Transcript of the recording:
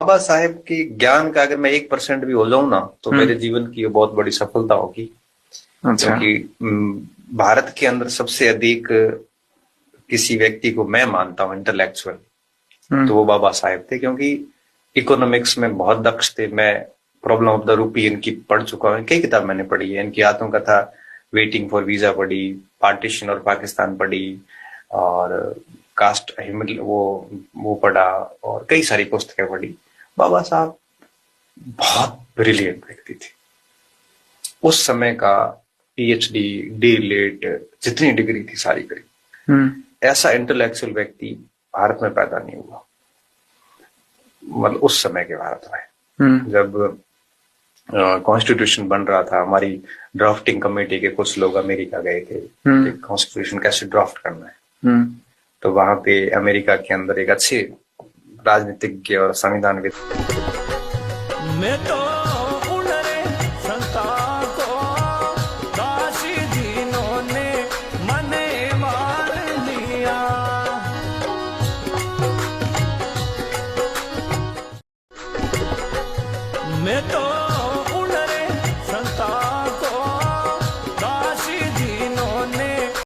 बाबा साहेब के ज्ञान का अगर मैं 1% भी हो जाऊं ना तो मेरे जीवन की ये बहुत बड़ी सफलता होगी। अच्छा। क्योंकि भारत के अंदर सबसे अधिक किसी व्यक्ति को मैं मानता हूं इंटेलेक्चुअल, तो हम्म। वो बाबा साहेब थे। क्योंकि इकोनॉमिक्स में बहुत दक्ष थे। मैं प्रॉब्लम ऑफ द रूपी इनकी पढ़ चुका हूँ, कई किताब मैंने पढ़ी है। इनकी आत्मकथा वेटिंग फॉर वीजा पढ़ी, पार्टीशन और पाकिस्तान पढ़ी, और कास्ट वो पढ़ा, और कई सारी पुस्तकें पढ़ी। बाबा साहब बहुत ब्रिलियंट व्यक्ति थे। उस समय का पीएचडी, डीलेट, जितनी डिग्री थी सारी करी। हम्म। ऐसा इंटेलेक्चुअल व्यक्ति भारत में पैदा नहीं हुआ, मतलब उस समय के भारत में। जब कॉन्स्टिट्यूशन बन रहा था, हमारी ड्राफ्टिंग कमेटी के कुछ लोग अमेरिका गए थे कि कॉन्स्टिट्यूशन कैसे ड्राफ्ट करना है। तो वहां पे अमेरिका के अंदर एक अच्छे राजनीतिज्ञ और संविधानविद मैं तो उनरे संता को काशी दिनों ने मने मार लिया। मैं तो